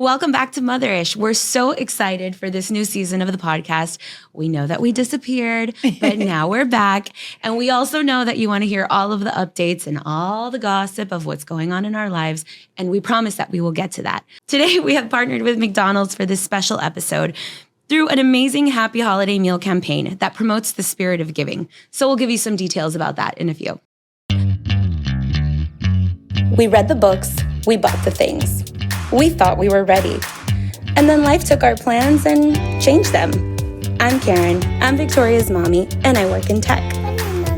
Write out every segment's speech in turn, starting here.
Welcome back to Motherish. We're so excited for this new season of the podcast. We know that we disappeared, but now we're back. And we also know that you want to hear all of the updates and all the gossip of what's going on in our lives. And we promise that we will get to that. Today, we have partnered with McDonald's for this special episode through an amazing happy holiday meal campaign that promotes the spirit of giving. So we'll give you some details about that in a few. We read the books, we bought the things. We thought we were ready. And then life took our plans and changed them. I'm Karen, I'm Victoria's mommy, and I work in tech.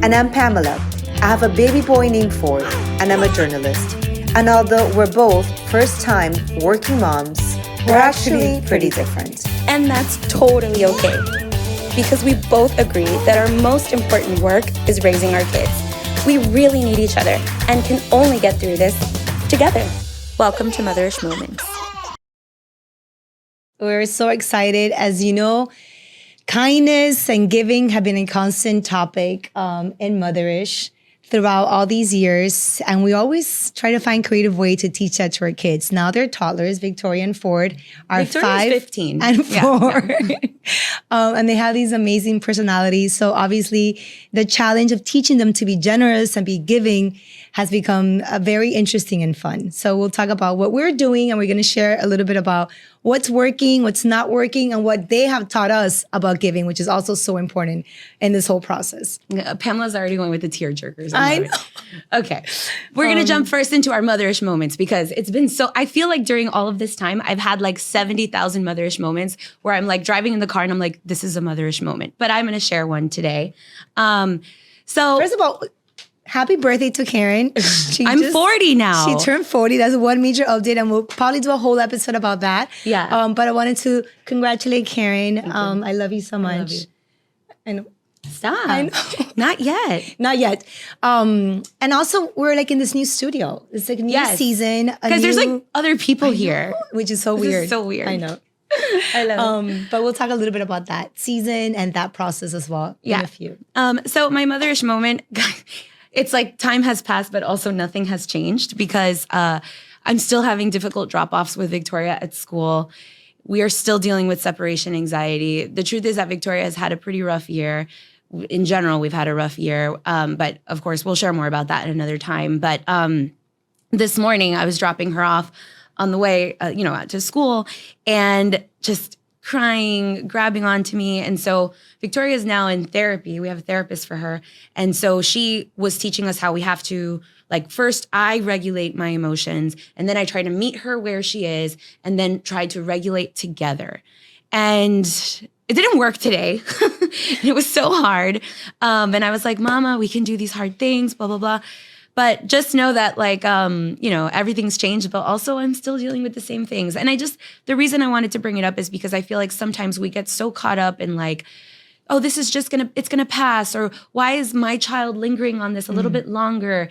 And I'm Pamela. I have a baby boy named Ford, and I'm a journalist. And although we're both first-time working moms, we're actually pretty different. And that's totally okay. Because we both agree that our most important work is raising our kids. We really need each other and can only get through this together. Welcome to Motherish Moments. We're so excited. As you know, kindness and giving have been a constant topic in Motherish throughout all these years. And we always try to find creative way to teach that to our kids. Now they're toddlers. Victoria and Ford are Victoria's 5 15. and 4. Yeah. And they have these amazing personalities. So obviously the challenge of teaching them to be generous and be giving has become very interesting and fun. So we'll talk about what we're doing, and we're going to share a little bit about what's working, what's not working, and what they have taught us about giving, which is also so important in this whole process. Pamela's already going with the tear jerkers. I know. Okay. We're going to jump first into our Motherish moments because it's been so, I feel like during all of this time, I've had like 70,000 Motherish moments where I'm like driving in the car and I'm like, this is a Motherish moment. But I'm going to share one today. First of all, happy birthday to Karen. I'm 40 now. She turned 40. That's one major update, and we'll probably do a whole episode about that. Yeah. But I wanted to congratulate Karen. I love you so much. I love you. And Stop. I know. Not yet. Not yet. And also, we're like in this new studio. It's like a new season. Because there's like other people here. Which is so This weird. is so weird. I know. I love it. But we'll talk a little bit about that season and that process as well in a few. So my Motherish moment, it's like time has passed, but also nothing has changed because I'm still having difficult drop-offs with Victoria at school. We are still dealing with separation anxiety. The truth is that Victoria has had a pretty rough year. In general, we've had a rough year. But of course, we'll share more about that at another time. But this morning, I was dropping her off on the way, out to school and just crying, grabbing onto me. And so Victoria is now in therapy. We have a therapist for her. And so she was teaching us how we have to, like, first I regulate my emotions, and then I try to meet her where she is, and then try to regulate together. And it didn't work today. It was so hard. And I was like, Mama, we can do these hard things, blah, blah, blah. But just know that, like, everything's changed, but also I'm still dealing with the same things. And the reason I wanted to bring it up is because I feel like sometimes we get so caught up in like, oh, this is just it's gonna pass, or why is my child lingering on this a little bit longer?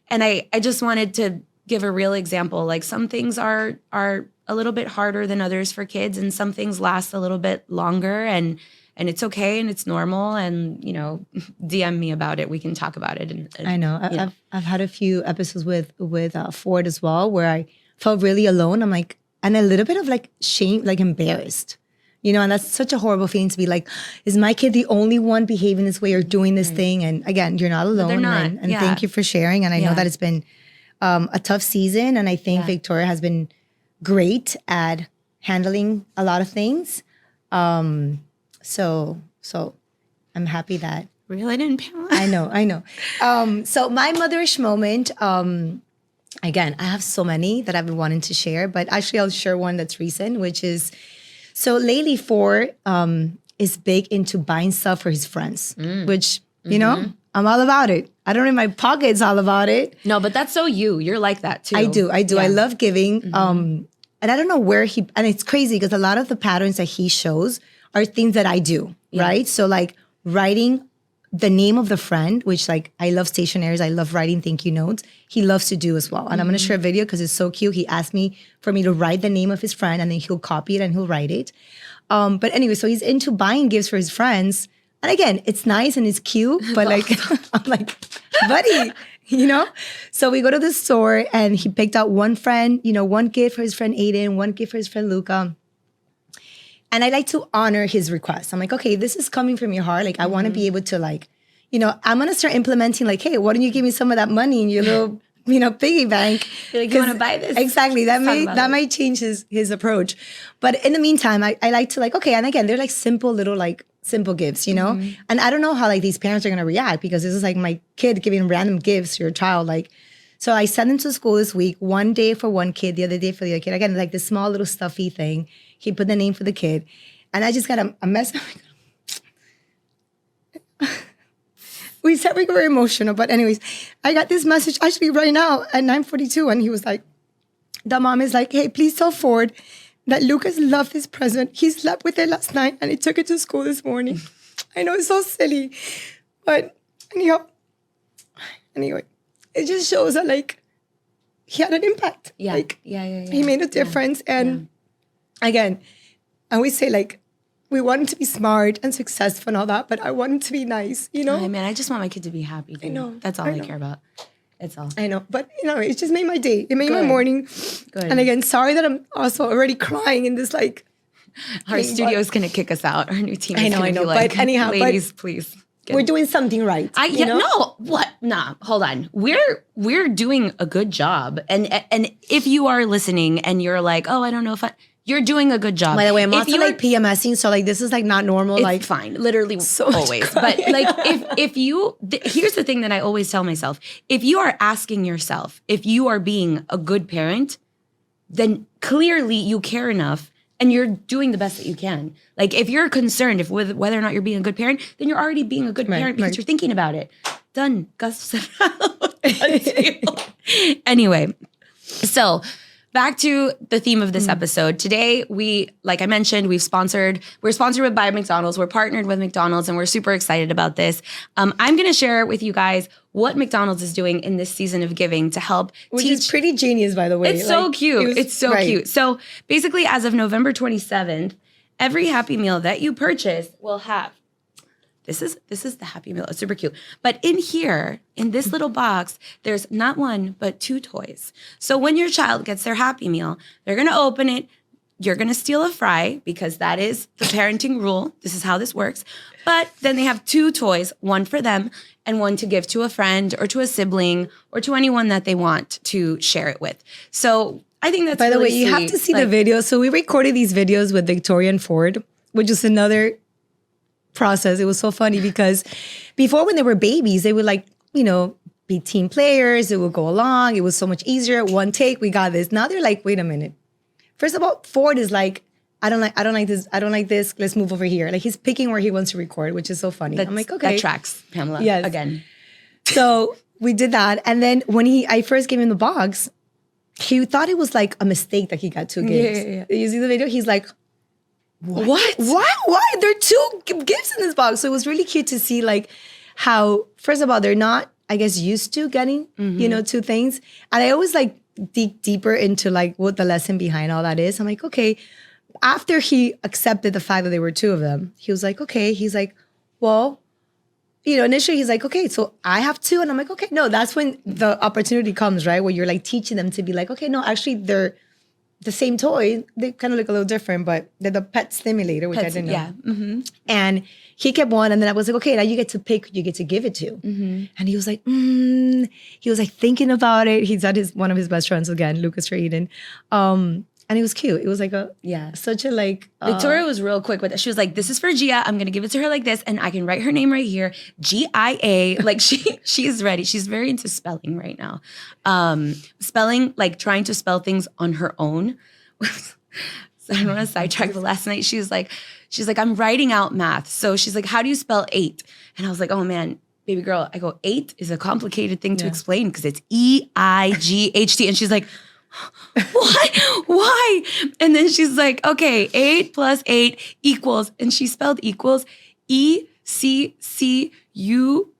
And I just wanted to give a real example. Like, some things are a little bit harder than others for kids, and some things last a little bit longer, and it's okay and it's normal. And, DM me about it. We can talk about it. And I know. I've had a few episodes with Ford as well, where I felt really alone. I'm like, and a little bit of like shame, like embarrassed, and that's such a horrible feeling to be like, is my kid the only one behaving this way or doing this thing? And again, you're not alone. They're not. And thank you for sharing. And I know that it's been a tough season. And I think Victoria has been great at handling a lot of things. So I'm happy that. Reel it in, Pamela. I know. So my Motherish moment, again, I have so many that I've been wanting to share, but actually I'll share one that's recent, which is, so lately Ford is big into buying stuff for his friends, which, I'm all about it. I don't know, in my pocket, it's all about it. No, but that's so you. You're like that too. I do. Yeah. I love giving. And I don't know where and it's crazy because a lot of the patterns that he shows are things that I do, right? So like writing the name of the friend, which like I love stationaries, I love writing thank you notes. He loves to do as well. And I'm gonna share a video because it's so cute. He asked me for me to write the name of his friend, and then he'll copy it and he'll write it. But anyway, so he's into buying gifts for his friends. And again, it's nice and it's cute, but like, I'm like, buddy, you know? So we go to the store and he picked out one friend, one gift for his friend Aiden, one gift for his friend Luca. And I like to honor his request. I'm like, okay, this is coming from your heart. Like, I want to be able to like, I'm going to start implementing like, hey, why don't you give me some of that money in your little, piggy bank? You're like, you want to buy this? Exactly. That might change his approach. But in the meantime, I like to like, okay. And again, they're like simple gifts, And I don't know how like these parents are going to react because this is like my kid giving random gifts to your child. Like, so I sent him to school this week, one day for one kid, the other day for the other kid. Again, like this small little stuffy thing. He put the name for the kid. And I just got a message. We said we were emotional, but anyways, I got this message actually right now at 9:42, and he was like, the mom is like, hey, please tell Ford that Lucas loved this present. He slept with it last night, and he took it to school this morning. I know it's so silly, but anyway, it just shows that like he had an impact. Yeah, like, yeah. He made a difference, and again, I always say like, we want him to be smart and successful and all that, but I want him to be nice, Oh, man, I just want my kid to be happy. Dude. I know. That's all I care about. It's all. I know. But, it just made my day. It made my morning. Good. And again, sorry that I'm also already crying in this like... Our studio is going to kick us out. Our new team is going to be like, but anyhow, ladies, please. We're doing something right. No, what? Nah, hold on. We're doing a good job. And if you are listening and you're like, oh, I don't know if you're doing a good job. By the way, I'm also like PMSing, so like this is like not normal. It's like fine, literally so always. But like if you, here's the thing that I always tell myself: if you are asking yourself if you are being a good parent, then clearly you care enough and you're doing the best that you can. Like if you're concerned with whether or not you're being a good parent, then you're already being a good parent because you're thinking about it. Done. Gus. Anyway, so. Back to the theme of this episode. Today, like I mentioned, we're sponsored by McDonald's. We're partnered with McDonald's and we're super excited about this. I'm going to share with you guys what McDonald's is doing in this season of giving to help Which is pretty genius, by the way. It's so cute. It's so cute. So basically, as of November 27th, every Happy Meal that you purchase will have This is the Happy Meal. It's super cute. But in here, in this little box, there's not one, but 2 toys. So when your child gets their Happy Meal, they're going to open it. You're going to steal a fry because that is the parenting rule. This is how this works. But then they have 2 toys, one for them and one to give to a friend or to a sibling or to anyone that they want to share it with. So I think that's By the really way, you have sweet. to see the video. So we recorded these videos with Victoria and Ford, which is another process. It was so funny because before when they were babies, they would like, be team players. It would go along. It was so much easier. One take, we got this. Now they're like, wait a minute. First of all, Ford is like, I don't like this. Let's move over here. Like he's picking where he wants to record, which is so funny. I'm like, okay. That tracks, Pamela. Yes. Again. So we did that. And then when I first gave him the box, he thought it was like a mistake that he got 2 gifts. Yeah. You see the video? He's like, what? Why? There are 2 gifts in this box. So it was really cute to see like how, first of all, they're not, I guess, used to getting, 2 things. And I always like dig deeper into like what the lesson behind all that is. I'm like, okay. After he accepted the fact that there were 2 of them, he was like, okay. He's like, well, initially he's like, okay, so I have 2. And I'm like, okay, no, that's when the opportunity comes, right? Where you're like teaching them to be like, okay, no, actually they're the same toy. They kind of look a little different, but they're the pet stimulator, which I didn't know. Yeah. Mm-hmm. And he kept one, and then I was like, okay, now you get to pick who you get to give it to. Mm-hmm. And he was like, he was like thinking about it. He's at one of his best friends again, Lucas for Eden. And it was cute. It was like such a like. Victoria was real quick with it. She was like, this is for Gia. I'm going to give it to her like this. And I can write her name right here. Gia. Like she's ready. She's very into spelling right now. Spelling, like trying to spell things on her own. So I don't want to sidetrack, but last night she's like, I'm writing out math. So she's like, how do you spell 8? And I was like, oh man, baby girl. I go, 8 is a complicated thing to explain because it's EIGHT. And she's like, what? Why? And then she's like, okay, 8 plus 8 equals, and she spelled equals ECCUALS.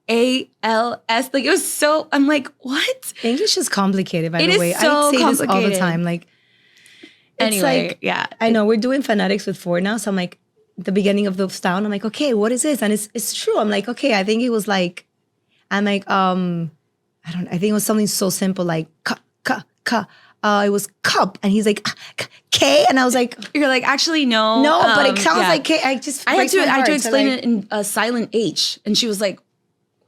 Like it was so, I'm like, what? English is complicated, by the way. So I say this all the complicated. time. Like, it's Anyway, like, yeah. I know we're doing phonetics with Ford now. So I'm like, the beginning of the sound, I'm like, okay, what is this? And it's true. I'm like, okay, I think it was like, I'm like, I think it was something so simple like it was cup, and he's like K, and I was like, You're like, actually, no. no, but it sounds like K. I had to explain it in a silent H, and she was like,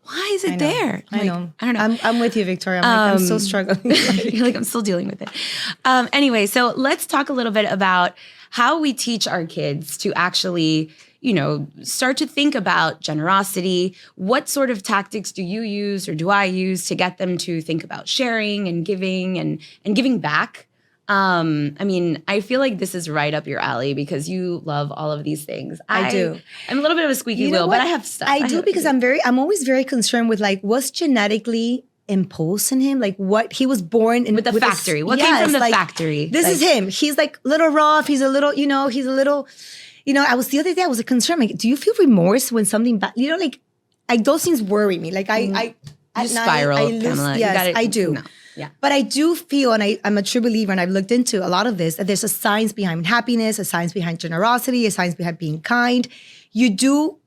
why is it there? I like, know. I don't know. I'm with you, Victoria. I'm so struggling. You're like, I'm still dealing with it. Anyway, so let's talk a little bit about how we teach our kids to actually, start to think about generosity. What sort of tactics do you use or do I use to get them to think about sharing and giving and giving back? I feel like this is right up your alley because you love all of these things. I do. I'm a little bit of a squeaky wheel, but I have stuff. I do because I'm always very concerned with like what's genetically imposed in him, like what he was born in with the factory. What came from the factory? This is him. He's like a little rough. He's a little, he's a little, I was the other day, I was concerned. Like, do you feel remorse when something bad, like those things worry me. Like I spiral, Pamela. Yes, I do. No. Yeah. But I do feel, and I'm a true believer, and I've looked into a lot of this, that there's a science behind happiness, a science behind generosity, a science behind being kind. You do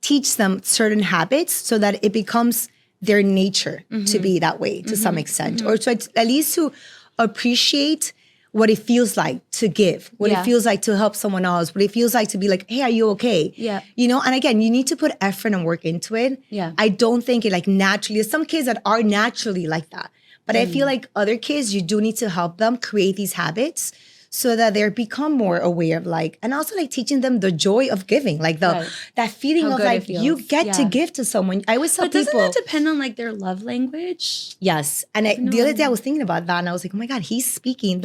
teach them certain habits so that it becomes their nature to be that way to some extent, or to at least to appreciate what it feels like to give, what it feels like to help someone else, what it feels like to be like, hey, are you okay? Yeah. And again, you need to put effort and work into it. Yeah. I don't think it like naturally, there's some kids that are naturally like that. But I feel like other kids, you do need to help them create these habits so that they become more aware of like, and also like teaching them the joy of giving, like that feeling How of good it like feels. you get to give to someone. I always tell But doesn't people, that depend on like their love language? yes. And the other day I was thinking about that, and I was like, oh my God, he's speaking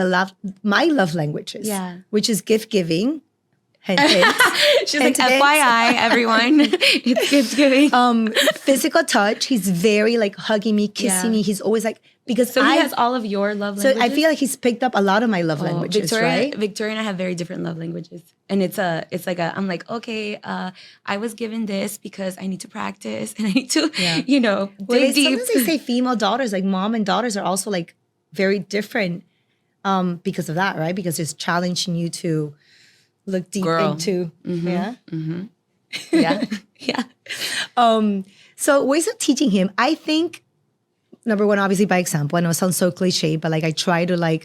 my love languages, which is gift giving. Hint, hint. She's like, FYI, everyone, it's gift giving. Physical touch. He's very like hugging me, kissing me. He's always like, because so he has all of your love languages. So I feel like he's picked up a lot of my love languages, right? Victoria and I have very different love languages, and I'm like, okay, I was given this because I need to practice and I need to, dig deep. Sometimes they say female daughters, like mom and daughters, are also like very different because of that, right? Because it's challenging you to look deep into, yeah. So ways of teaching him, I think, number one, obviously by example. I know it sounds so cliche, but like I try to like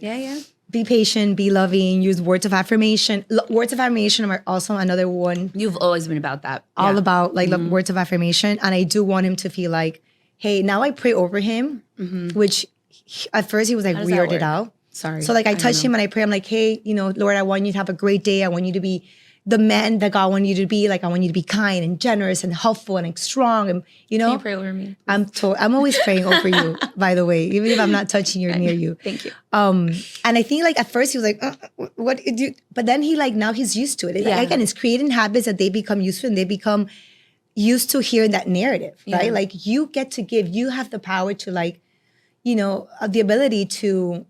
be patient, be loving, use words of affirmation. Words of affirmation are also another one. You've always been about that. All about like the words of affirmation. And I do want him to feel like, hey, now I pray over him, which at first he was like weirded out. Sorry. So like I touch him and I pray. I'm like, hey, Lord, I want you to have a great day. I want you to be the man that God wanted you to be. Like I want you to be kind and generous and helpful and strong. And Can you pray over me? I'm always praying over you, by the way, even if I'm not touching you or near you. Thank you. And I think like at first he was like, what do you? But then he like now he's used to it. Like, again, it's creating habits that they become used to, and they become used to hearing that narrative, right? Like you get to give. You have the power to like, the ability to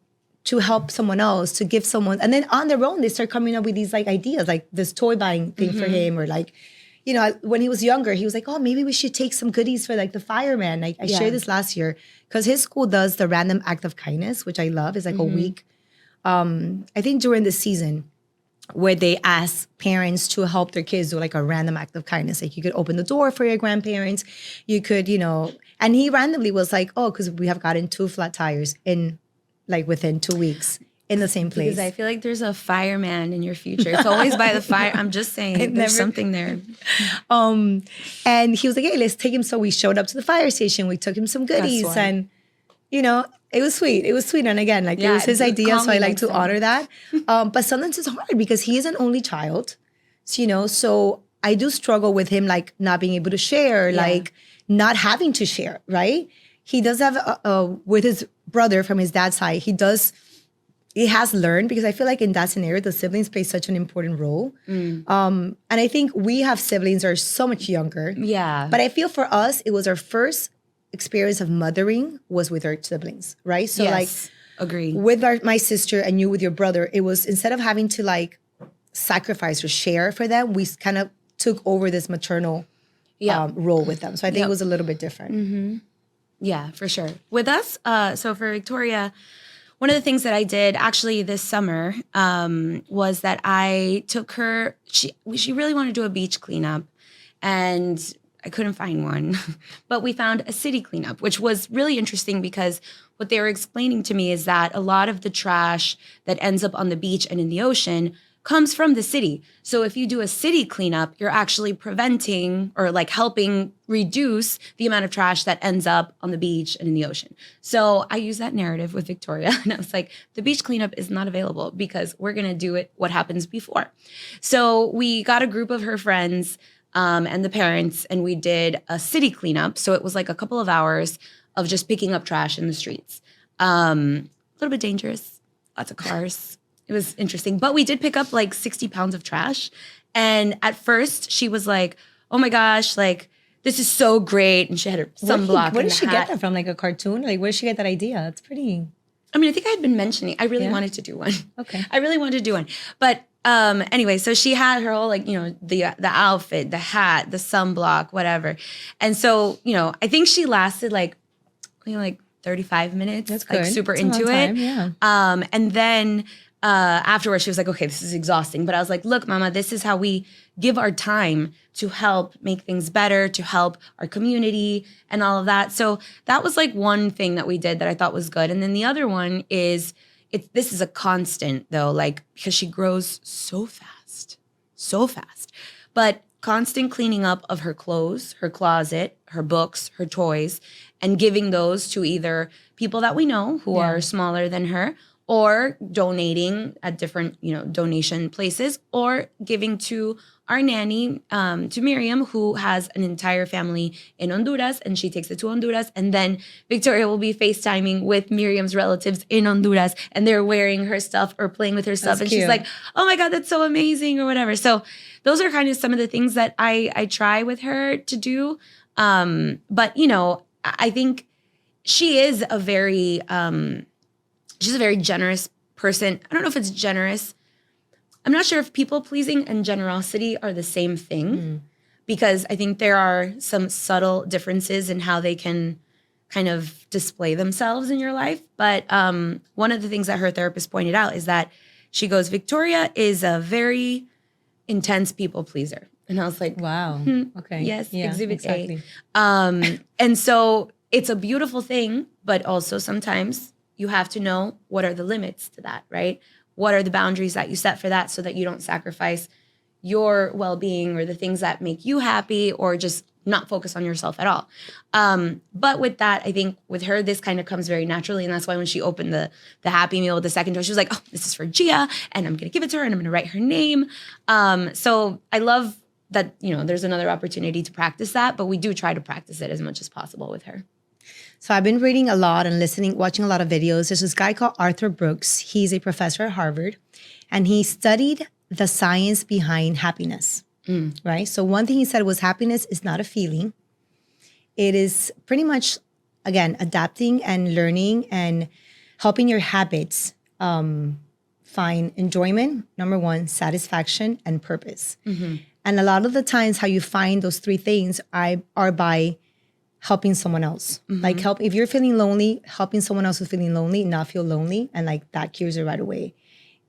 help someone else, to give someone, and then on their own, they start coming up with these like ideas, like this toy buying thing for him, or like, when he was younger, he was like, oh, maybe we should take some goodies for like the fireman. I shared this last year because his school does the random act of kindness, which I love. It's like a week, I think during the season, where they ask parents to help their kids do like a random act of kindness. Like you could open the door for your grandparents, you could, and he randomly was like, oh, because we have gotten 2 flat tires in like within 2 weeks in the same place. Because I feel like there's a fireman in your future. It's always by the fire. I'm just saying, there's something there. And he was like, hey, let's take him. So we showed up to the fire station. We took him some goodies, and it was sweet. It was sweet. And again, like it was his idea, so I like to honor that. But sometimes it's hard because he is an only child, so I do struggle with him like not being able to share, like not having to share, right? He does have with his brother from his dad's side, he has learned, because I feel like in that scenario, the siblings play such an important role. And I think we have siblings that are so much younger. Yeah. But I feel for us, it was our first experience of mothering was with our siblings, right? So like, agree. With my sister and you with your brother, it was instead of having to like sacrifice or share for them, we kind of took over this maternal role with them. So I think it was a little bit different. Yeah, for sure. With us, so for Victoria, one of the things that I did actually this summer was that I took her, she really wanted to do a beach cleanup. And I couldn't find one. But we found a city cleanup, which was really interesting because what they were explaining to me is that a lot of the trash that ends up on the beach and in the ocean comes from the city. So if you do a city cleanup, you're actually preventing or like helping reduce the amount of trash that ends up on the beach and in the ocean. So I use that narrative with Victoria and I was like, the beach cleanup is not available because we're going to do it what happens before. So we got a group of her friends and the parents and we did a city cleanup. So it was like a couple of hours of just picking up trash in the streets. A little bit dangerous, lots of cars. It was interesting. But we did pick up like 60 pounds of trash. And at first she was like, oh my gosh, like this is so great. And she had her sunblock. Where did she get that from? Like a cartoon? Like where did she get that idea? It's pretty. I mean, I think I had been mentioning, I really wanted to do one. Okay. I really wanted to do one. But anyway, so she had her whole like, you know, the outfit, the hat, the sunblock, whatever. And so, you know, I think she lasted like 35 minutes. That's good. Like super That's a into long it. time, yeah. And then afterwards she was like, okay, this is exhausting. But I was like, look, Mama, this is how we give our time to help make things better, to help our community and all of that. So that was like one thing that we did that I thought was good. And then the other one is, this is a constant though, like because she grows so fast. But constant cleaning up of her clothes, her closet, her books, her toys, and giving those to either people that we know who are smaller than her, or donating at different, you know, donation places, or giving to our nanny, to Miriam, who has an entire family in Honduras, and she takes it to Honduras. And then Victoria will be FaceTiming with Miriam's relatives in Honduras, and they're wearing her stuff or playing with her stuff. That's and cute. She's like, oh my God, that's so amazing, or whatever. So those are kind of some of the things that I try with her to do. But, you know, I think she is a very, she's a very generous person. I don't know if it's generous. I'm not sure if people pleasing and generosity are the same thing, because I think there are some subtle differences in how they can kind of display themselves in your life. But one of the things that her therapist pointed out is that she goes, Victoria is a very intense people pleaser. And I was like, Wow. Okay. yes, Yeah, exhibit exactly. A. And so it's a beautiful thing, but also sometimes you have to know what are the limits to that, right? What are the boundaries that you set for that so that you don't sacrifice your well-being or the things that make you happy, or just not focus on yourself at all. But with that, I think with her, this kind of comes very naturally. And that's why when she opened the Happy Meal with the second toy, she was like, oh, this is for Gia, and I'm going to give it to her, and I'm going to write her name. So I love that, you know, there's another opportunity to practice that, but we do try to practice it as much as possible with her. So I've been reading a lot and watching a lot of videos. There's this guy called Arthur Brooks. He's a professor at Harvard, and he studied the science behind happiness, right? So one thing he said was happiness is not a feeling. It is pretty much, again, adapting and learning and helping your habits find enjoyment, number one, satisfaction, and purpose. And a lot of the times how you find those three things are by helping someone else. Like if you're feeling lonely, helping someone else who's feeling lonely, not feel lonely, and like that cures it right away.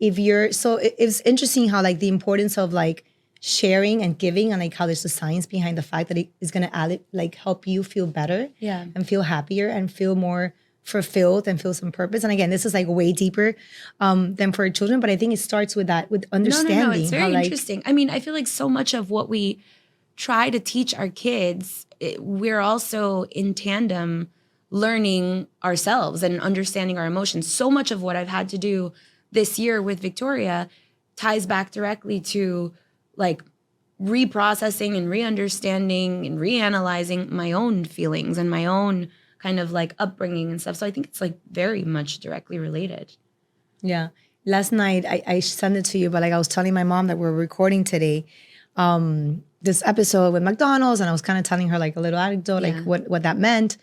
It's interesting how like the importance of like sharing and giving, and like how there's the science behind the fact that it is going to like help you feel better and feel happier and feel more fulfilled and feel some purpose. And again, this is like way deeper than for children, but I think it starts with that, with understanding. No, it's very interesting. I mean, I feel like so much of what we try to teach our kids, we're also in tandem learning ourselves and understanding our emotions. So much of what I've had to do this year with Victoria ties back directly to like reprocessing and re-understanding and reanalyzing my own feelings and my own kind of like upbringing and stuff. So I think it's like very much directly related. Yeah. Last night, I sent it to you, but like I was telling my mom that we're recording today this episode with McDonald's, and I was kind of telling her like a little anecdote, like what that meant.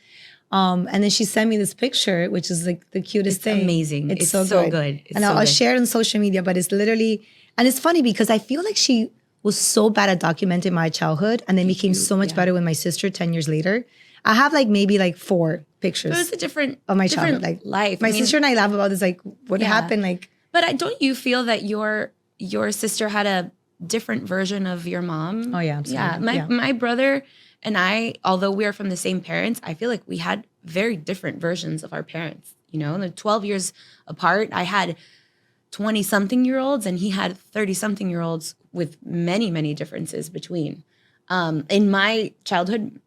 And then she sent me this picture, which is like the cutest thing. Amazing. It's so good. And I'll share it on social media, but it's literally, and it's funny because I feel like she was so bad at documenting my childhood and then became so much better with my sister 10 years later. I have like maybe like 4 pictures. But it's a different of my childhood, like life. My sister and I laugh about this, like what happened, like. But don't you feel that your sister had a different version of your mom? Oh yeah, absolutely. Yeah, my brother although we are from the same parents, I feel like we had very different versions of our parents. You know, they're 12 years apart. I had 20-something-year-olds and he had 30-something-year-olds with many, many differences between. In my childhood,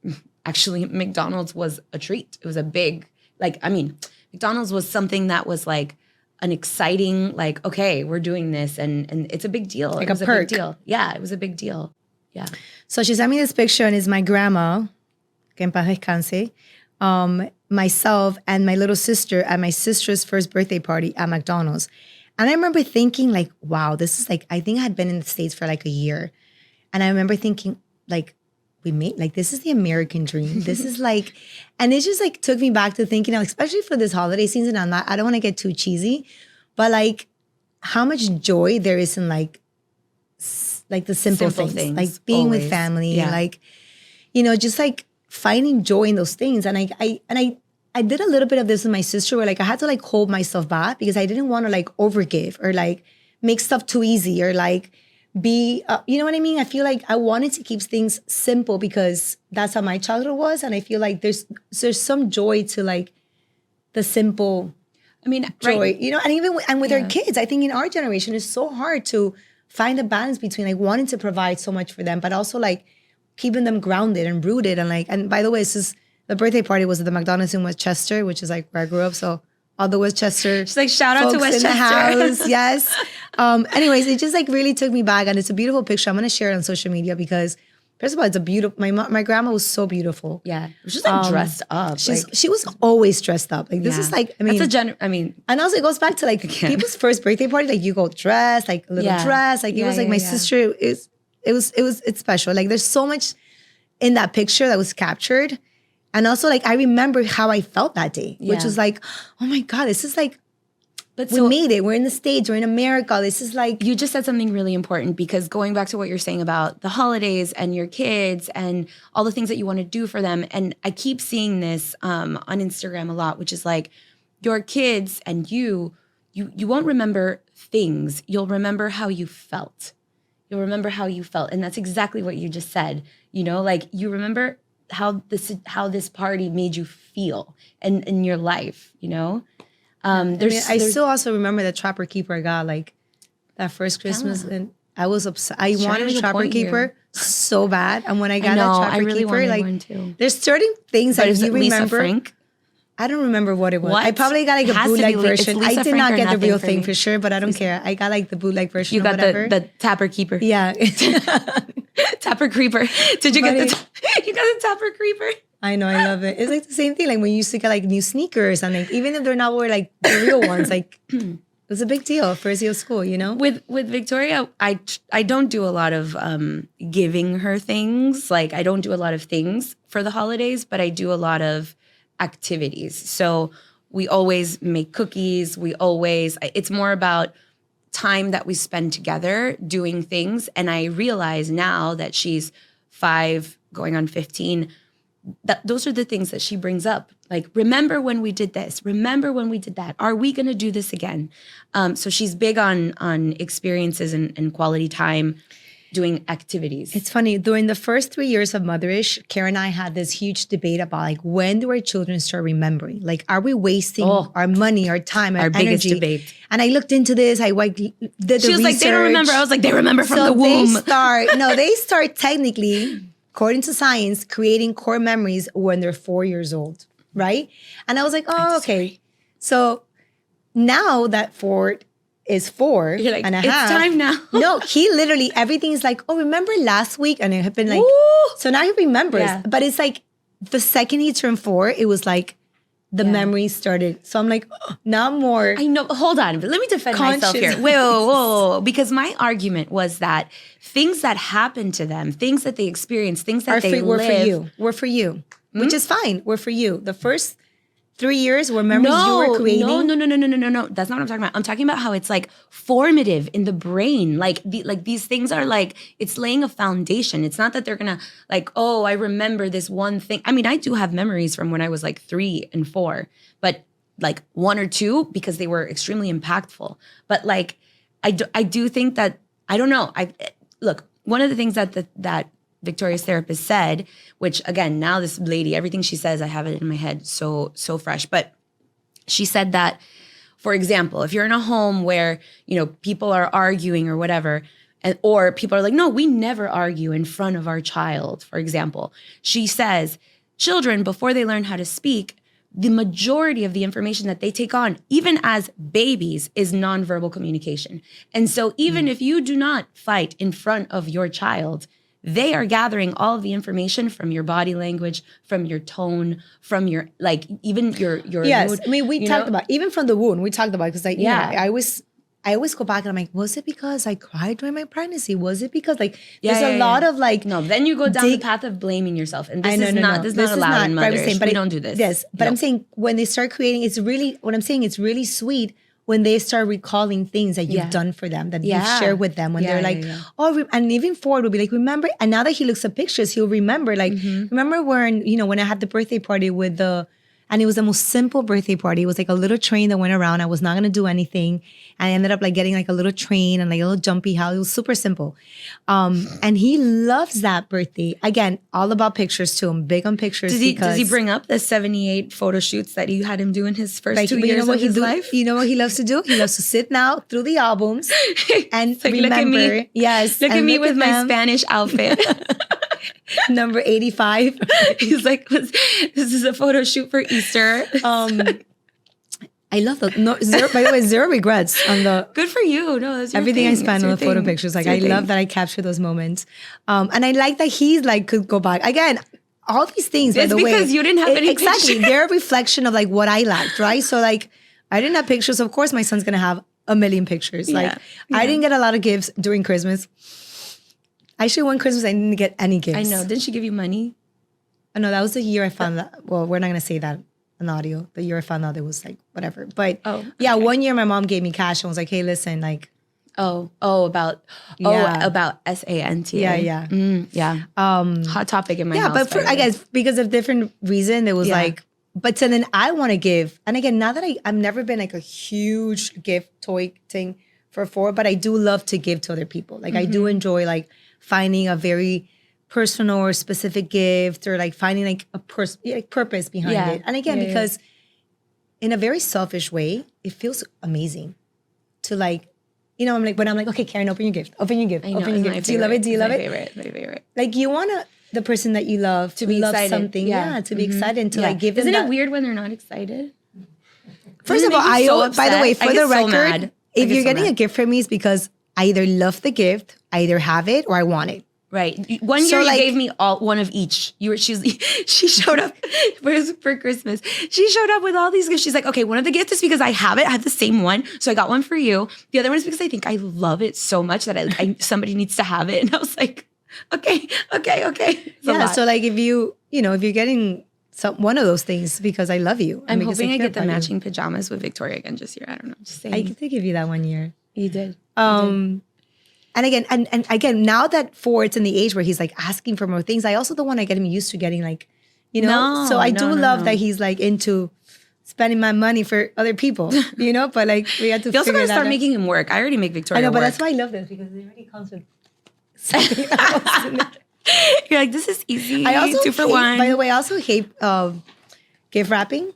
actually, McDonald's was a treat. It was a big, McDonald's was something that was like an exciting, like, okay, we're doing this and it's a big deal. Like it was a perk. big deal. Yeah, it was a big deal. Yeah. So she sent me this picture and it's my grandma, que en paz descanse, myself and my little sister at my sister's first birthday party at McDonald's. And I remember thinking like, wow, this is like, I think I had been in the States for like a year. And I remember thinking like, this is the American dream. This is like, and it just like took me back to thinking, especially for this holiday season, I don't want to get too cheesy, but like how much joy there is in like the simple things, like being always. With family, like, you know, just like finding joy in those things. And I did a little bit of this with my sister where like I had to like hold myself back because I didn't want to like overgive or like make stuff too easy or like be, you know what I mean? I feel like I wanted to keep things simple because that's how my childhood was. And I feel like there's some joy to like the simple joy, right. you know, and even with our kids, I think in our generation, it's so hard to find a balance between like wanting to provide so much for them, but also like keeping them grounded and rooted. And like, and by the way, the birthday party was at the McDonald's in Westchester, which is like where I grew up. So all the Westchester. She's like, shout out to Westchester. In the house, yes. Anyways, it just like really took me back, and it's a beautiful picture. I'm gonna share it on social media because, first of all, it's a beautiful. My grandma was so beautiful. Yeah, she's like dressed up. She was always dressed up. Like this is like that's and also it goes back to like people's first birthday party. Like you go dressed, like a little dress. Like it was like my sister. It's special. Like there's so much in that picture that was captured. And also, like, I remember how I felt that day, which was like, oh my God, this is like, we made it. We're in the States. We're in America. This is like. You just said something really important because going back to what you're saying about the holidays and your kids and all the things that you want to do for them. And I keep seeing this on Instagram a lot, which is like your kids and you won't remember things. You'll remember how you felt. You'll remember how you felt. And that's exactly what you just said. You know, like you remember how this party made you feel in your life, you know? I still also remember the Trapper Keeper I got like that first Christmas and I was obsessed. I wanted a Trapper Keeper so bad. And when I got that Trapper Keeper, like one too. There's certain things that you remember. Lisa Frank? I don't remember what it was. What? I probably got like a bootleg version. I did not get the real thing for sure, but I don't care. I got like the bootleg version. You got or whatever. the Tapper Keeper. Yeah. Tapper Creeper. Did you get you got the Tapper Creeper? I know, I love it. It's like the same thing. Like when you used to get like new sneakers and like even if they're not were like the real ones, like it was a big deal. First day of school, you know? With Victoria, I don't do a lot of giving her things. Like I don't do a lot of things for the holidays, but I do a lot of activities. So we always make cookies. It's more about time that we spend together doing things. And I realize now that she's 5 going on 15, that those are the things that she brings up. Like, remember when we did this? Remember when we did that? Are we going to do this again? So she's big on experiences and quality time doing activities. It's funny, during the first 3 years of Motherish, Karen and I had this huge debate about like, when do our children start remembering? Like, are we wasting our money, our time, our energy? Biggest debate. And I looked into this, I did the research. She was like, they don't remember. I was like, they remember from the womb. They start technically, according to science, creating core memories when they're 4 years old, right? And I was like, oh, okay. So now that Ford is 4 You're like, and a it's half. Time now. No, he literally, everything's like, oh, remember last week? And it had been like, so now he remembers. Yeah. But it's like, the second he turned 4, it was like, the memories started. So I'm like, now I'm more. I know. Hold on. But let me defend myself here. Whoa. Because my argument was that things that happen to them, things that they experience, things that they live. We're for you. Which is fine. We're for you. The first 3 years were memories you were creating. No. That's not what I'm talking about. I'm talking about how it's like formative in the brain. Like these things are like, it's laying a foundation. It's not that they're gonna like, oh, I remember this one thing. I mean, I do have memories from when I was like 3 and 4, but like 1 or 2 because they were extremely impactful. But like, I do think that, I don't know. Look, one of the things that Victoria's therapist said, which again, now this lady, everything she says, I have it in my head so fresh. But she said that, for example, if you're in a home where, people are arguing or whatever, or people are like, no, we never argue in front of our child, for example. She says, children, before they learn how to speak, the majority of the information that they take on, even as babies, is nonverbal communication. And so even if you do not fight in front of your child, they are gathering all of the information from your body language, from your tone, from your, even your Yes, mood, I mean, we talked about, even from the wound, we talked about, because I always go back and I'm like, was it because I cried during my pregnancy? Was it because there's a lot of No, then you go down the path of blaming yourself. And this is not allowed in Motherish. We don't do this. Yes, but I'm saying when they start creating, it's really sweet when they start recalling things that you've done for them, that you've shared with them, when they're like, and even Ford will be like, remember, and now that he looks at pictures, he'll remember, remember when I had the birthday party and it was the most simple birthday party. It was like a little train that went around. I was not going to do anything. I ended up getting a little train and a little jumpy house. It was super simple. And he loves that birthday. Again, all about pictures too. I'm big on pictures. Does he bring up the 78 photo shoots that you had him do in his first 2 years of his life? You know what he loves to do? He loves to sit now through the albums and remember. Look at me. Yes. Look at me with my Spanish outfit. Number 85. He's like, this is a photo shoot for Easter. I love that. No, by the way, zero regrets on the. Good for you. No, that's your everything thing. I spent on the photo pictures. I love that I capture those moments. And I like that he's could go back. Again, all these things, by the way. It's because you didn't have any exactly. pictures. They're a reflection of what I liked, right? So I didn't have pictures. Of course, my son's going to have a million pictures. I didn't get a lot of gifts during Christmas. Actually, one Christmas, I didn't get any gifts. I know. Didn't she give you money? Oh, no, that was the year I found that. Well, we're not going to say that on audio. The year I found out it was whatever. But yeah, 1 year my mom gave me cash and was like, hey, listen, about SANTA. Yeah. Hot topic in my house. Yeah, but I guess because of different reason, it was but so then I want to give. And again, now that I've never been a huge gift toy thing for Ford, but I do love to give to other people. I do enjoy finding a very personal or specific gift, or finding a purpose behind it. And again, because in a very selfish way, it feels amazing to I'm when I'm like, okay, Karen, open your gift. Open your gift. I know, open your gift. Do you love it? Do you love it? My favorite. You want the person that you love to be love excited. Something. Yeah, to be excited and to give them. Isn't it weird when they're not excited? First of all, by the way, for the record, if you're getting a gift from me, it's because I either love the gift, I either have it, or I want it. Right. One year you gave me one of each. She showed up for Christmas. She showed up with all these gifts. She's like, okay, one of the gifts is because I have it. I have the same one. So I got one for you. The other one is because I think I love it so much that somebody needs to have it. And I was like, okay. So if you're getting one of those things because I love you. I'm hoping I get the matching pajamas with Victoria again this year. I don't know. Just saying. I did give you that 1 year. You did. And again, now that Ford's in the age where he's asking for more things, I also don't want to get him used to getting so I do love that he's into spending my money for other people, But we have to. You also gotta start making him work. I already make Victoria. I know, but work. that's why I love this, because it already comes with something else in it. You're like, this is easy. I also 2 for 1. By the way, I also hate gift wrapping.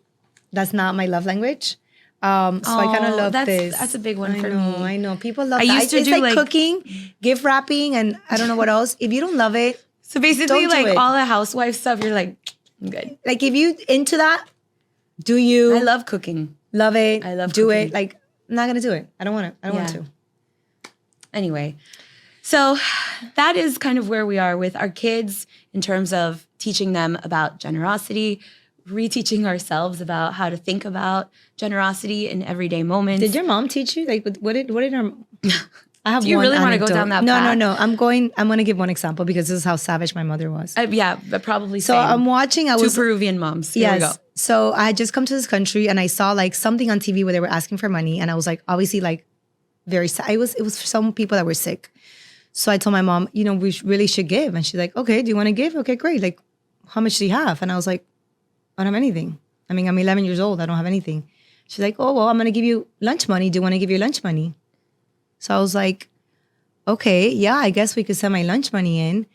That's not my love language. So I kind of love this. That's a big one for me. I know. People love I that. used to do cooking, gift wrapping, and I don't know what else. If you don't love it, so basically don't do it. all the housewife stuff, you're like, I'm good. If you into that, do you? I love cooking. Love it. I love do cooking. it. I'm not gonna do it. I don't want to. I don't want to. Anyway, so that is kind of where we are with our kids in terms of teaching them about generosity, reteaching ourselves about how to think about generosity in everyday moments. Did your mom teach you? What did her? I have. Do you one really want to go anecdote. down that path? No. I'm going to give one example because this is how savage my mother was. But probably. So same. I'm watching. Two Peruvian moms. Here we go. So I had just come to this country and I saw something on TV where they were asking for money, and I was obviously very sad. It was for some people that were sick. So I told my mom, we really should give, and she's like, okay, do you want to give? Okay, great. How much do you have? And I was like, I don't have anything. I mean, I'm 11 years old. I don't have anything. She's like, oh, well, I'm going to give you lunch money. Do you want to give your lunch money? So I was like, okay, yeah, I guess we could send my lunch money in.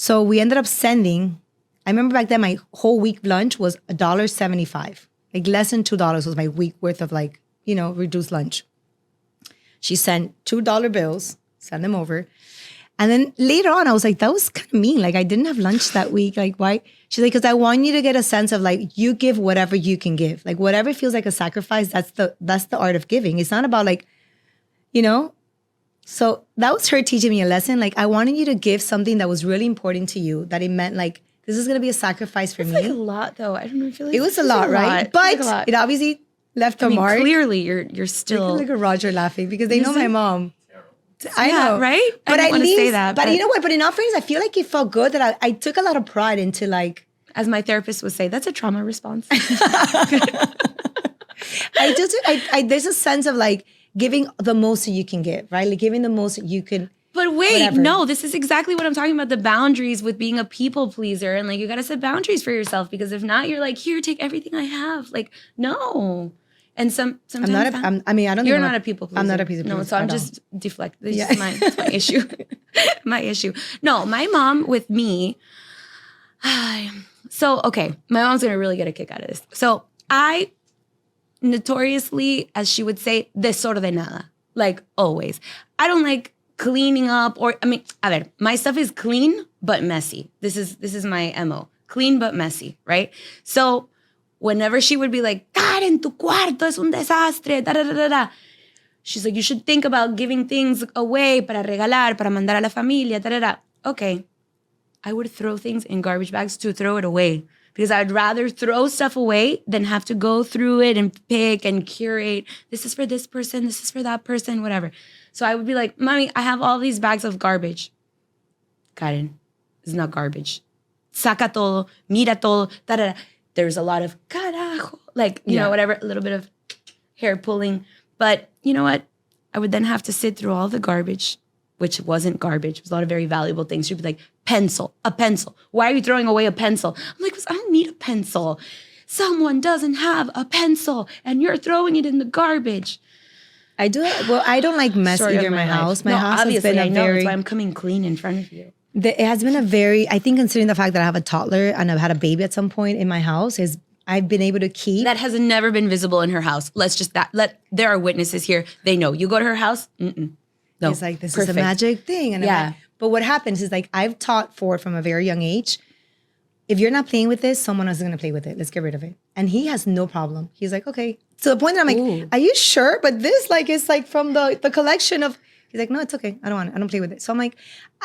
So we ended up sending, I remember back then my whole week lunch was $1.75. Like less than $2 was my week worth of like, reduced lunch. She sent $2 bills, send them over. And then later on, I was like, that was kind of mean. Like I didn't have lunch that week. Like why? She's like, because I want you to get a sense of like, you give whatever you can give. Like whatever feels like a sacrifice, that's the art of giving. It's not about like, So that was her teaching me a lesson. Like I wanted you to give something that was really important to you, that it meant like, this is going to be a sacrifice for me. Like a lot though. I don't know. I feel like it was a lot, right? But it obviously left a mark. Clearly you're still. Look at Roger laughing because they know my mom. I know, right? But I didn't want to say that. But you know what? But in all fairness, I feel like it felt good that I took a lot of pride into like. As my therapist would say, that's a trauma response. There's a sense of like giving the most that you can give, right? Like giving the most that you can. But wait, whatever. no, this is exactly what I'm talking about, the boundaries with being a people pleaser. And like, you got to set boundaries for yourself because if not, you're like, here, take everything I have. Like, no. And sometimes I don't think you're not a people pleaser. I'm not a people pleaser. No, so I'm just deflecting. This is my issue. My issue. No, my mom with me. So, okay, my mom's going to really get a kick out of this. So I notoriously, as she would say, desordenada. Like always. I don't like cleaning up my stuff is clean but messy. This is my MO. Clean but messy, right? So whenever she would be like, Karen, tu cuarto es un desastre, da da da da da. She's like, you should think about giving things away para regalar, para mandar a la familia, da da da. Okay. I would throw things in garbage bags to throw it away because I'd rather throw stuff away than have to go through it and pick and curate. This is for this person, this is for that person, whatever. So I would be like, Mommy, I have all these bags of garbage. Karen, it's not garbage. Saca todo, mira todo, da da da. There's a lot of carajo, like, you know, whatever, a little bit of hair pulling. But you know what? I would then have to sit through all the garbage, which wasn't garbage. It was a lot of very valuable things. She'd be like, a pencil. Why are you throwing away a pencil? I'm like, I don't need a pencil. Someone doesn't have a pencil and you're throwing it in the garbage. I do. Well, I don't like mess either in my house. My house has been a very. That's why I'm coming clean in front of you. It has been a very, I think considering the fact that I have a toddler and I've had a baby at some point in my house, I've been able to keep. That has never been visible in her house. There are witnesses here. They know. You go to her house, no. It's like, this is a magic thing. And yeah. But what happens is like, I've taught Ford from a very young age, if you're not playing with this, someone else is going to play with it. Let's get rid of it. And he has no problem. He's like, okay. To the point that I'm like, are you sure? But this like is like from the collection of, he's like, no, it's okay. I don't want it. I don't play with it. So I'm like,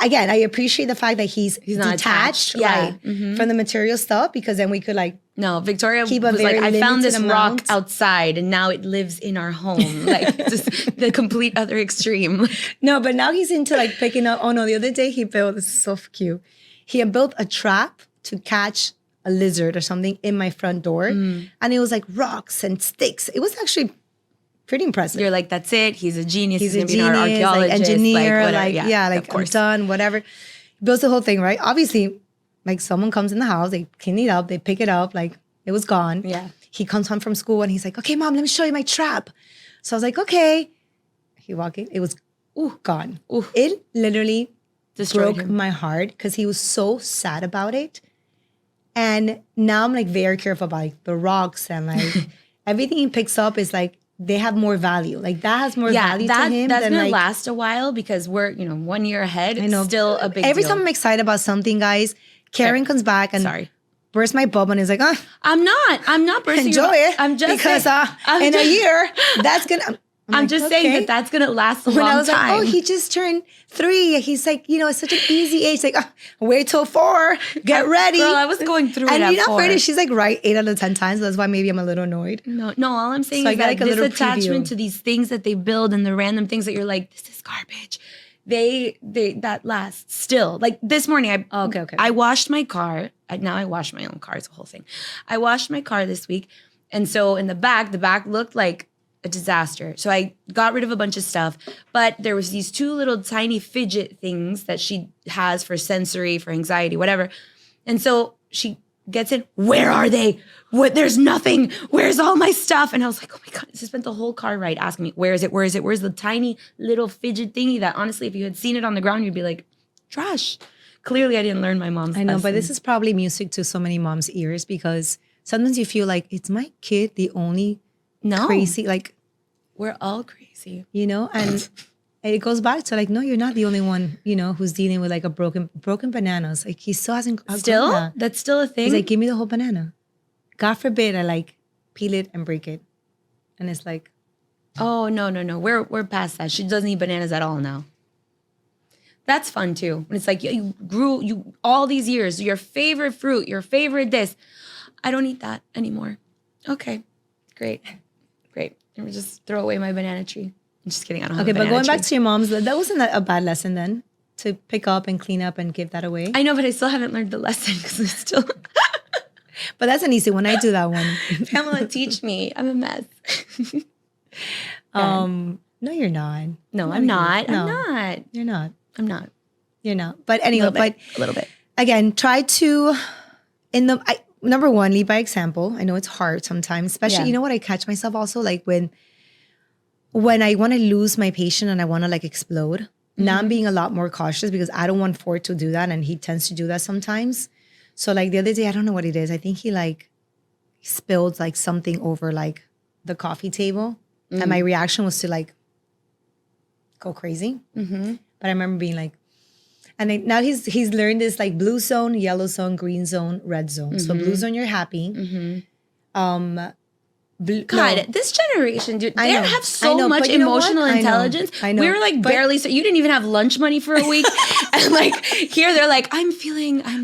again, I appreciate the fact that he's not detached right, from the material stuff because then we could like. No, Victoria keep was like, I found this amount. rock outside and now it lives in our home. Like just the complete other extreme. No, but now he's into like picking up. Oh no, the other day he built, this is so cute. He had built a trap to catch a lizard or something in my front door. And it was like rocks and sticks. It was actually pretty impressive. You're like, that's it. He's a genius. He's going to be an archaeologist. Like engineer, like, I'm done, whatever. He builds the whole thing, right? Obviously, like someone comes in the house, they clean it up, they pick it up, like it was gone. Yeah. He comes home from school and he's like, okay, Mom, let me show you my trap. So I was like, okay. He walked in, it was gone. Ooh. It literally broke my heart because he was so sad about it. And now I'm like very careful about like the rocks and like everything he picks up is like, they have more value. Like that has more value to him. That's going to like, last a while because we're, 1 year ahead. I know. It's still a big Every deal. time I'm excited about something, guys, Karen comes back and bursts my bubble and is like, I'm not bursting enjoy it. I'm just because saying, in a year, that's going to. I'm just saying that's going to last a long time. When I was like, he just turned 3. He's like, it's such an easy age. Like, wait till 4. Get ready. Girl, I was going through it at 4. And you're not afraid. She's like right 8 out of 10 times. So that's why maybe I'm a little annoyed. No. All I'm saying is that this attachment to these things that they build and the random things that you're like, this is garbage. They that lasts still. Like this morning, I washed my car. Now I wash my own car. It's a whole thing. I washed my car this week. And so in the back looked like a disaster. So I got rid of a bunch of stuff, but there was these 2 little tiny fidget things that she has for sensory, for anxiety, whatever. And so she gets in, where are they? What? There's nothing. Where's all my stuff? And I was like, oh my God, she spent the whole car ride asking me, where is it? Where is it? Where's the tiny little fidget thingy that honestly, if you had seen it on the ground, you'd be like, trash. Clearly, I didn't learn my mom's I know, but lesson. this is probably music to so many moms' ears because sometimes you feel like, it's my kid the only crazy, like, we're all crazy. you know, and it goes back to like, no, you're not the only one, you know, who's dealing with like a broken bananas. Like he still hasn't outgrown Still? that. That's still a thing? He's like, give me the whole banana. God forbid I like peel it and break it. And it's like, oh, no. We're past that. She doesn't eat bananas at all now. That's fun too. When it's like you grew all these years, your favorite fruit, your favorite this. I don't eat that anymore. Okay, great. And we just throw away my banana tree. I'm just kidding. I don't have a okay, but banana going tree. back to your mom's, that wasn't a bad lesson then to pick up and clean up and give that away. I know, but I still haven't learned the lesson because I'm still. But that's an easy one. I do that one. Pamela, teach me. I'm a mess. No, you're not. No, I'm not. No. I'm not. You're not. I'm not. You're not. But anyway, A little bit. Again, try to number one, lead by example. I know it's hard sometimes, especially, you know what I catch myself also, like when I want to lose my patient and I want to like explode. Now I'm being a lot more cautious because I don't want Ford to do that, and he tends to do that sometimes. So like the other day, I don't know what it is. I think he like spilled like something over like the coffee table, and my reaction was to like go crazy. But I remember being like, and now he's learned this like blue zone, yellow zone, green zone, red zone. So blue zone, you're happy. God, this generation, dude, they have I so know, much but you know what? emotional I know. intelligence. I know. We were like But- barely, so you didn't even have lunch money for a week. And like here they're like, I'm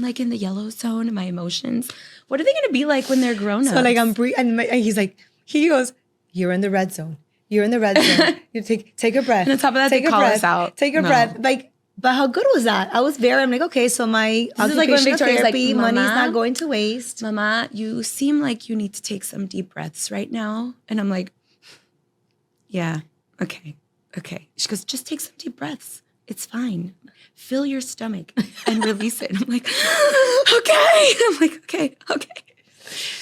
like in the yellow zone in my emotions. What are they going to be like when they're grown up? So like I'm and he's like, he goes, you're in the red zone. You're in the red zone. You take a breath. And on top of that, take they a call breath. us out. Take a No. breath. Like, but how good was that? I was there. I'm like, okay, so my This is like when occupational Victoria's like, therapy money's "Mama?" not going to waste. Mama, you seem like you need to take some deep breaths right now. And I'm like, yeah, okay. She goes, just take some deep breaths. It's fine. Fill your stomach and release it. And I'm like, okay. I'm like, okay.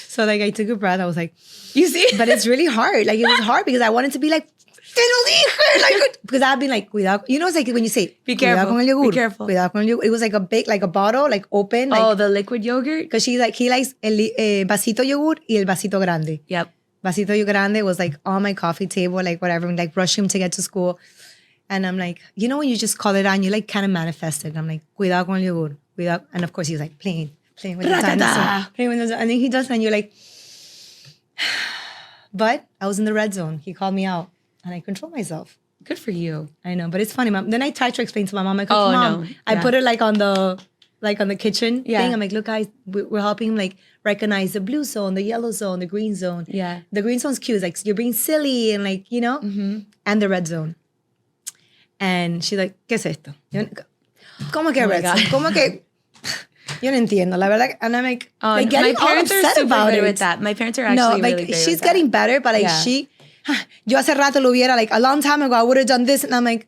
So like I took a breath. I was like, You see? but it's really hard. Like it was hard because I wanted to be like, "Te lo dije," like, because I've been like, cuidado. You know, it's like when you say, Be careful. Cuidado con el yogur. Be careful. Cuidado con el yogur. It was like a big, like a bottle, like open. Like, Oh, the liquid yogurt? because he likes el vasito yogur y el vasito grande. Yep. Vasito grande was like on my coffee table, like whatever, like rushing him to get to school. And I'm like, you know, when you just call it on, you like kind of manifest it. I'm like, cuidado con el yogur. Cuidado. And of course, he was like playing with the dinosaur. Playing with the, and then he does, and you're like, but I was in the red zone. He called me out and I control myself. Good for you. I know, but it's funny, Mom. Then I tried to explain to my mom, like, Oh, Mom, no. I Yeah. put it like on the kitchen Yeah. thing. I'm like, look, guys, we're helping him like recognize the blue zone, the yellow zone, the green zone. Yeah. The green zone's cute. It's like you're being silly and like, you know, and the red zone. And she's like, ¿qué es esto? ¿Cómo que Oh my red zone? God. ¿Cómo que? Yo no entiendo, la verdad. And I'm like, Oh, like my getting all parents are upset super about good it. with that. My parents are actually No, like really great she's with getting that. better, but like Yeah. yo hace rato lo hubiera, like a long time ago, I would have done this. And I'm like,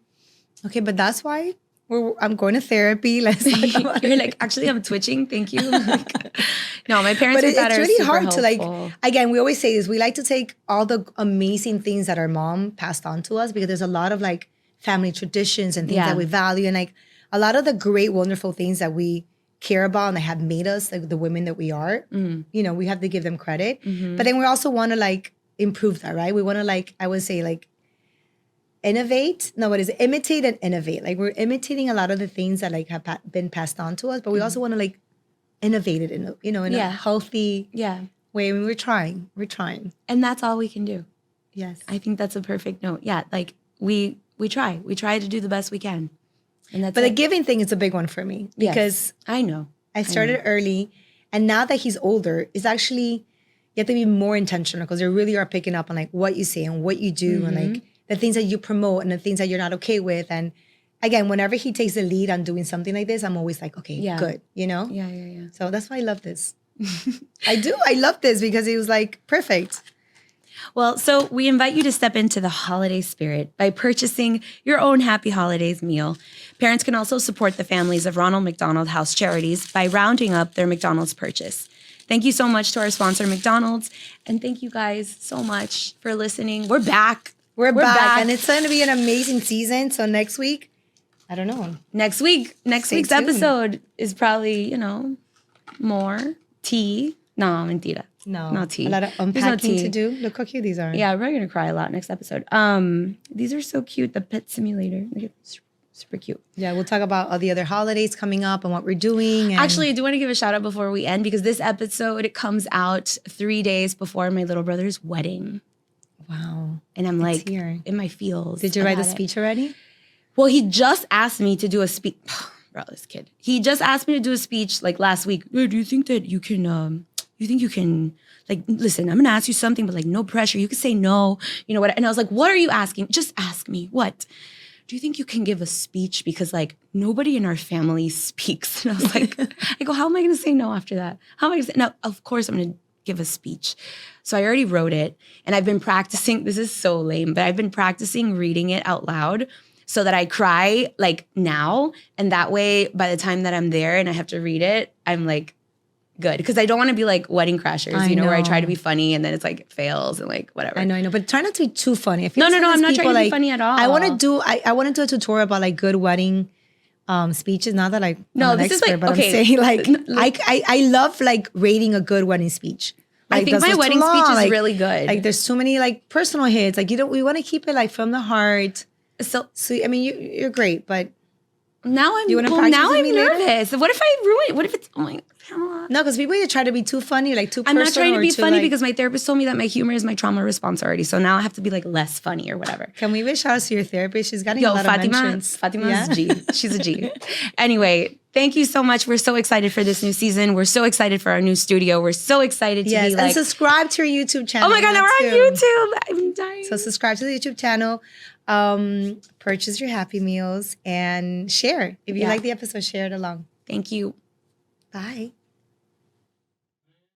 okay, but that's why I'm going to therapy. Let's talk about You're it. like, actually, I'm twitching. Thank you. Like, no, my parents But with that it's are really super hard to like, helpful. again, we always say this, we like to take all the amazing things that our mom passed on to us because there's a lot of like family traditions and things Yeah. that we value. And like a lot of the great, wonderful things that we care about and that have made us like the women that we are, you know, we have to give them credit. But then we also want to like improve that, right? We want to like, I would say like innovate. No, what is it? Imitate and innovate. Like we're imitating a lot of the things that like have been passed on to us, but we also want to like innovate it in a, you know, in a Yeah. healthy Yeah. way. I mean, we're trying. And that's all we can do. Yes. I think that's a perfect note. Yeah. Like we try. We try to do the best we can. And that's But the it. giving thing is a big one for me Yes. because I know. I started early, and now that he's older, it's actually you have to be more intentional because they really are picking up on like what you say and what you do and like the things that you promote and the things that you're not okay with. And again, whenever he takes the lead on doing something like this, I'm always like, okay, Yeah. good, you know? Yeah. So that's why I love this. I do. I love this because it was like perfect. Well, so we invite you to step into the holiday spirit by purchasing your own Happy Holidays meal. Parents can also support the families of Ronald McDonald House Charities by rounding up their McDonald's purchase. Thank you so much to our sponsor, McDonald's. And thank you guys so much for listening. We're back. We're back, and it's going to be an amazing season. So next week, I don't know. Next week's tuned. episode is probably, more tea. No, mentira. No. Not tea. A lot of There's no unpacking tea. to do. Look how cute these are. Yeah, we're going to cry a lot next episode. These are so cute. The pet simulator. Look at this. Super cute. Yeah, we'll talk about all the other holidays coming up and what we're doing. And Actually, I do want to give a shout out before we end because this episode, it comes out 3 days before my little brother's wedding. wow. And I'm It's like here. in my feels. Did you write the about it. speech already? Well, he just asked me to do a speech. Bro, this kid. He just asked me to do a speech like last week. "Hey, do you think that you can, like, listen, I'm going to ask you something, but like no pressure. You can say no, what? And I was like, what are you asking? Just ask me. What? Do you think you can give a speech? Because like nobody in our family speaks. And I was like, I go, how am I going to say no after that? How am I going to say no? Of course I'm going to give a speech. So I already wrote it and I've been practicing. This is so lame, but I've been practicing reading it out loud so that I cry like now. And that way, by the time that I'm there and I have to read it, I'm like, good. Because I don't want to be like Wedding Crashers, where I try to be funny and then it's like fails and like whatever. I know. But try not to be too funny. I feel No, some of I'm these not people, trying to be funny at all. I want to do a tutorial about like good wedding speeches. Not that like No, I'm an this is expert, like- but okay. I'm saying like I love like rating a good wedding speech. Like, I think that's my what's wedding too long. speech is Like- really good. Like there's too many like personal hits. Like we want to keep it like from the heart. So So I mean you're great, but now I'm You wanna practice now with I'm me later? nervous. What if I ruin it? What if it's Pamela? no, because people either try to be too funny, like too I'm personal. not trying to or be too, funny like- because my therapist told me that my humor is my trauma response already. So now I have to be like less funny or whatever. Can we wish out to your therapist? She's getting a Yo, lot of mentions. Fatima's G. She's a G. Anyway, thank you so much. We're so excited for this new season. We're so excited for our new studio. We're so excited to Yes, be and like, subscribe to our YouTube channel. oh my God, now we're on too. YouTube. I'm dying. So subscribe to the YouTube channel, purchase your Happy Meals, and share. If you Yeah. like the episode, share it along. Thank you. Bye.